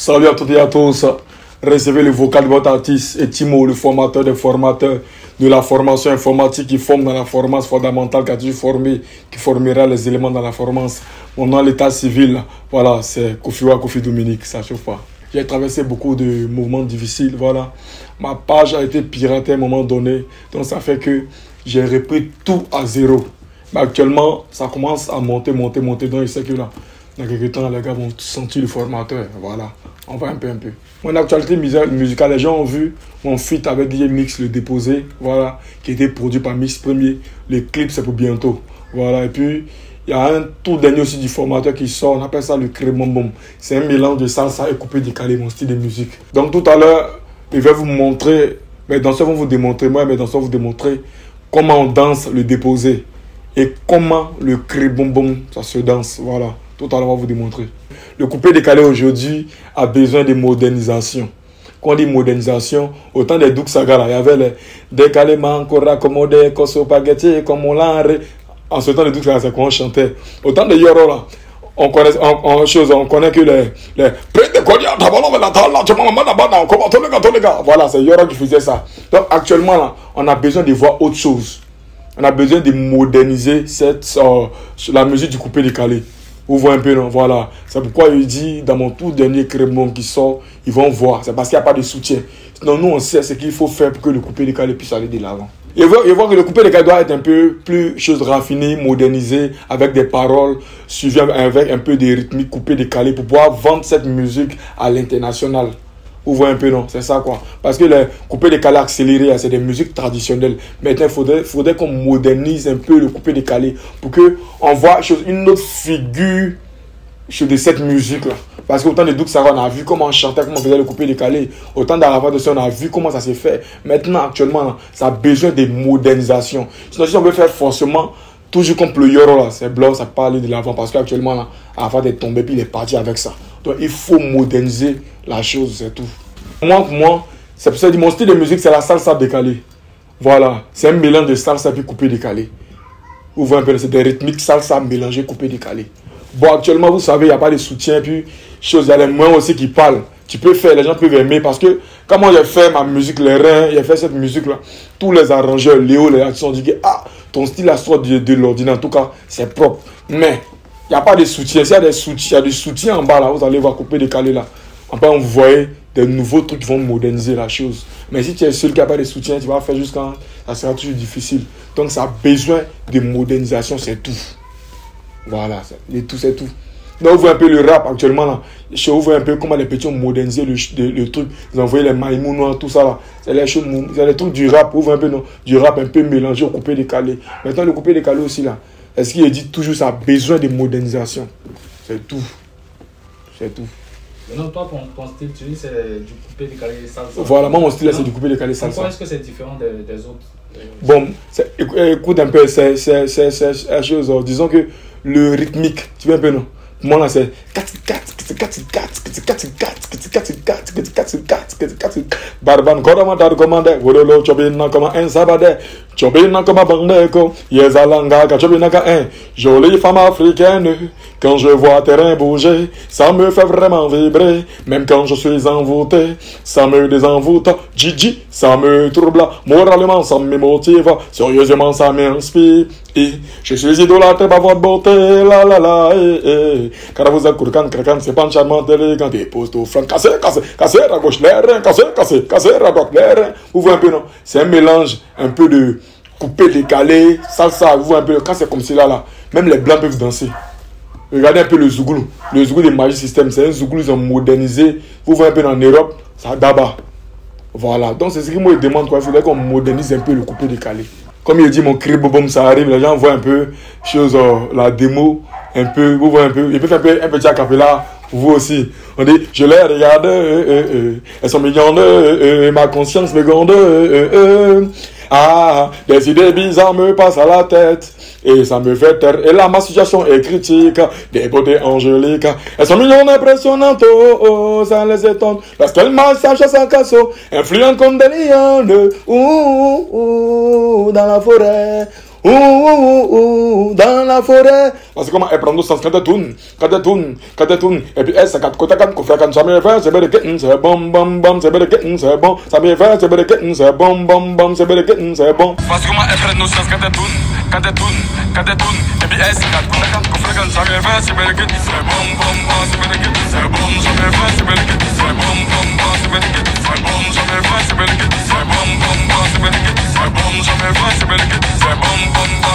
Salut à toutes et à tous. Recevez le vocal de votre artiste et Timo, le formateur des formateurs de la formation informatique qui forme dans la formation fondamentale, qui a toujours formé, qui formera les éléments dans la formation. Mon nom, l'état civil, voilà, c'est Kofi Dominique, ça chauffe pas. J'ai traversé beaucoup de mouvements difficiles, voilà. Ma page a été piratée à un moment donné, donc ça fait que j'ai repris tout à zéro. Mais actuellement, ça commence à monter, donc je sais que là, dans quelques temps, les gars vont sentir le formateur, voilà. On va un peu. Mon actualité musicale, les gens ont vu mon feat avec DJ Mix, le déposé, voilà, qui était produit par Mix Premier. Les clips, c'est pour bientôt, voilà. Et puis, il y a un tout dernier aussi du formateur qui sort, on appelle ça le Crébombom. C'est un mélange de salsa et coupé décalé, mon style de musique. Donc tout à l'heure, je vais vous montrer, mes danseurs vont vous démontrer, moi et mes danseurs vont vous démontrer comment on danse le déposé et comment le Crébombom, ça se danse, voilà. Tout à l'heure, on va vous démontrer. Le coupé décalé aujourd'hui a besoin de modernisation. Quand on dit modernisation, autant des Douk Saga là, il y avait les décalément, encore raccommodé, cosso spaghetti, comme on l'a. En ce temps, les Douk Saga, c'est quand on chantait. Autant de Yoro là, on connaît que les voilà, c'est Yoro qui faisait ça. Donc actuellement là, on a besoin de voir autre chose. On a besoin de moderniser la musique du coupé décalé. Vous voyez un peu, non? Voilà. C'est pourquoi il dit dans mon tout dernier Crébombom qui sort, ils vont voir. C'est parce qu'il n'y a pas de soutien. Sinon, nous, on sait ce qu'il faut faire pour que le coupé décalé puisse aller de l'avant. Et voir que le coupé décalé doit être un peu plus raffiné, modernisé, avec des paroles, suivies avec un peu de rythmique coupé décalé pour pouvoir vendre cette musique à l'international. Vous voyez un peu, non? C'est ça, quoi. Parce que les coupés décalés accélérés, c'est des musiques traditionnelles. Maintenant, il faudrait qu'on modernise un peu le coupé décalé pour qu'on voit une autre figure de cette musique-là. Parce qu'autant de Douk Saga, on a vu comment on chantait, comment on faisait le coupé décalé. Autant d'Arafat de ça, on a vu comment ça s'est fait. Maintenant, actuellement, ça a besoin de modernisation. Sinon, si on veut faire forcément, toujours comme le Yoro, là, c'est blanc, ça parle de l'avant. Parce qu'actuellement, là, Arafat est tombé, puis il est parti avec ça. Donc, il faut moderniser la chose, c'est tout. Moi, c'est pour ça que mon style de musique, c'est la salsa décalée. Voilà, c'est un mélange de salsa puis coupé décalé. Vous voyez un peu, c'est des rythmiques salsa mélangées coupé décalé. Bon, actuellement, vous savez, il n'y a pas de soutien, puis il y a les moyens aussi qui parlent. Tu peux faire, les gens peuvent aimer, parce que, quand moi j'ai fait ma musique, les reins, j'ai fait cette musique-là, tous les arrangeurs, Léo, les artistes ont dit que, ton style là sort de l'ordinaire, en tout cas, c'est propre. Mais, il n'y a pas de soutien. S'il y a des soutiens, il y a du soutien en bas là, vous allez voir couper décalé là. Après, on vous voyez des nouveaux trucs qui vont moderniser la chose. Mais si tu es seul qui n'a pas de soutien, tu vas faire jusqu'à. Ça sera toujours difficile. Donc, ça a besoin de modernisation, c'est tout. Voilà, c'est tout. Donc, vous voyez un peu le rap actuellement là. Je vous vois un peu comment les petits ont modernisé le truc. Ils ont envoyé les maïmous noirs, tout ça là. C'est les choses, c'est les trucs du rap. Vous voyez un peu, non? Du rap un peu mélangé au coupé décalé. Maintenant, le coupé décalé aussi là. Est-ce qu'il dit toujours ça a besoin de modernisation? C'est tout. C'est tout. Non, toi, ton style, tu dis c'est du coupé décalé salsa. Voilà, moi, mon style, c'est du coupé décalé salsa. Pourquoi est-ce que c'est différent des autres? Bon, écoute un peu, c'est la chose. Disons que le rythmique, tu vois un peu, non? Moi, là, c'est Barban Koramandar Commande, Wodolo Chobina comme un sabade, Chobina comme un bandeco, Yezalanga, Chobinaka un, jolie femme africaine. Quand je vois terrain bouger, ça me fait vraiment vibrer. Même quand je suis envoûté, ça me désenvoûte. Gigi, ça me trouble. Moralement, ça me motive. Sérieusement, ça m'inspire. Et je suis idolâtré par votre beauté. La la la, Car vous êtes courcan, cracan, c'est pas charmant, élégant. Des postes au flanc, casser à gauche, l'air, casser à droite, l'air. Vous voyez un peu, non? C'est un mélange, un peu de coupé décalé, salsa. Vous voyez un peu, quand c'est comme cela là, même les blancs peuvent danser. Regardez un peu le Zouglou. Le Zouglou des Magic System, c'est un Zouglou, ils ont modernisé. Vous voyez un peu en Europe, ça d'aba. Voilà. Donc c'est ce que moi je demande, quoi. Il faudrait qu'on modernise un peu le coupé décalé. Comme il dit, mon Crébombom, ça arrive. Les gens voient un peu la démo, un peu. Vous voyez un peu. Ils peuvent faire un petit acapella pour vous aussi. On dit, je les regarde, elles sont mignonnes, ma conscience me gonde, des idées bizarres me passent à la tête. Et ça me fait taire. Et là, ma situation est critique. Des beautés angéliques. Elles sont mignonnes, impressionnantes. Ça les étonne. Lorsqu'elles massagent sans casseau. Influentes comme des lianes. Dans la forêt. dans la forêt. Parce que comment elle prend le sens quand elle tourne. Et puis elle, c'est quand elle fait quand ça me fait, c'est bien de kitten, c'est bon, c'est bien de kitten, c'est bon. Ça me fait, c'est bien de kitten, c'est bon, c'est bien de kitten, c'est bon. Parce que comment elle prend le sens quand elle tourne. Et puis elle, c'est quand elle fait quand ça me fait, c'est bien de kitten, c'est bon, c'est bien de kitten, c'est bon. Ça me fait, c'est bien de kitten, c'est bon, c'est bien de kitten, c'est bon. Ça me fait, c'est bien de kitten, c'est bon, c'est bien de kitten, c'est bon. Ça me fait, c'est bien de kitten, c'est bon,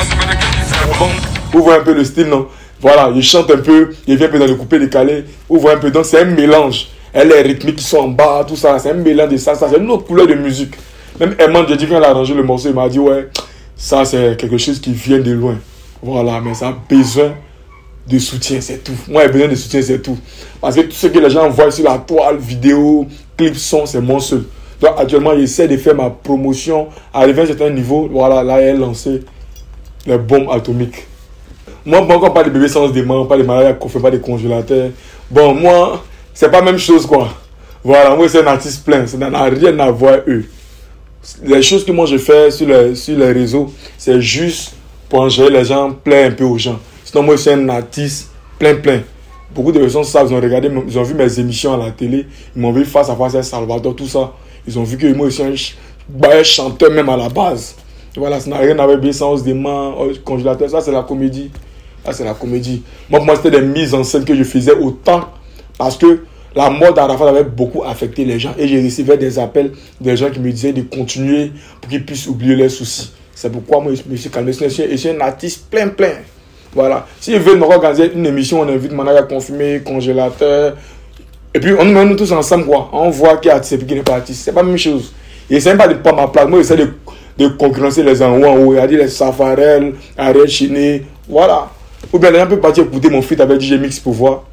c'est bien de kitten, c'est bon. Vous voyez un peu le style, non? Voilà, il chante un peu, il vient un peu dans le coupé décalé. Vous voyez un peu, donc c'est un mélange. Elle les rythmiques qui sont en bas, tout ça, c'est un mélange de ça, c'est une autre couleur de musique. Même Emman, j'ai dit quand elle a arrangé le morceau, il m'a dit ouais, ça c'est quelque chose qui vient de loin. Voilà, mais ça a besoin de soutien, c'est tout. Moi, j'ai besoin de soutien, c'est tout. Parce que tout ce que les gens voient sur la toile, vidéo, clip, son, c'est mon seul. Donc actuellement, j'essaie de faire ma promotion, arriver à un certain niveau. Voilà, là, elle a lancé les bombes atomiques. Moi, encore pas de bébés sans dément, pas de maladies qu'on fait, pas de congélateurs. Bon, moi, c'est pas la même chose, quoi. Voilà, moi, c'est un artiste plein. Ça n'a rien à voir, eux. Les choses que moi, je fais sur les réseaux, c'est juste pour engager les gens, plein un peu aux gens. Sinon, moi, je suis un artiste plein. Beaucoup de personnes savent, ils ont regardé, ils ont vu mes émissions à la télé, ils m'ont vu face à face avec Salvador, tout ça. Ils ont vu que moi, je suis un chanteur même à la base. Voilà, ça n'a rien à voir avec sens des mains, congélateur, ça c'est la comédie. Ça c'est la comédie. Moi, pour moi, c'était des mises en scène que je faisais autant parce que la mort d'Arafat avait beaucoup affecté les gens et j'ai reçu des appels des gens qui me disaient de continuer pour qu'ils puissent oublier leurs soucis. C'est pourquoi moi, je me suis calmé. Je suis un artiste plein. Voilà. S'ils veulent organiser une émission, on invite Manaya confirmé, congélateur. Et puis, on nous met nous tous ensemble, quoi. On voit qui est artiste et qui n'est pas artiste. C'est pas la même chose. Et c'est même pas de prendre ma place. Moi, j'essaie de concurrencer les en haut. Il y a les Safarel, Ariel Chiné. Voilà. Ou bien, les gens peuvent partir écouter mon feat avec DJ Mix pour voir.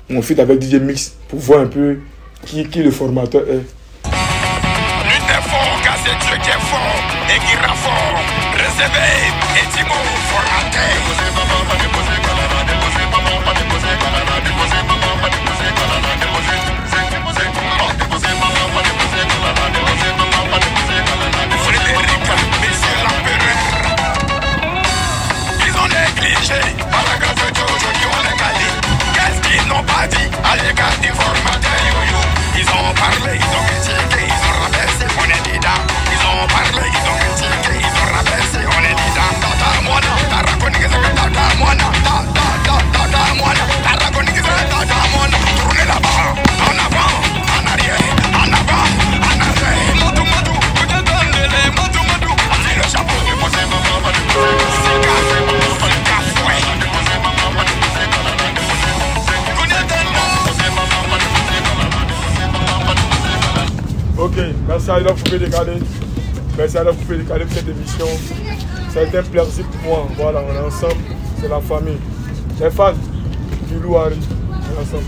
Mon feat avec DJ Mix pour voir un peu qui le formateur est. Lutte est fort, car c'est Dieu qui est fort et qui rend fort. Recevez et Timo formateur. Ils ont négligé, par la grâce de Dieu, aujourd'hui on est quali. Qu'est-ce qu'ils n'ont pas dit à l'égard des formateurs yo-yo? Ils ont parlé, ils ont critiqué, ils ont rabaissé, on est dedans. Ils ont parlé, ils ont critiqué, ils ont rabaissé, on est dedans. Tata moana, tata konigé, tata moana, tata moana, tata konigé, tata moana. Tournez là-bas, en avant, en arrière, en avant, en arrière. Motu, kutendele, motu, c'est le chapeau. Ok, merci à la Coupé Décalé. Merci à la Coupé Décalé pour cette émission. Ça a été un plaisir pour moi. Voilà, on est ensemble, c'est la famille. Les fans du Louari, on est ensemble.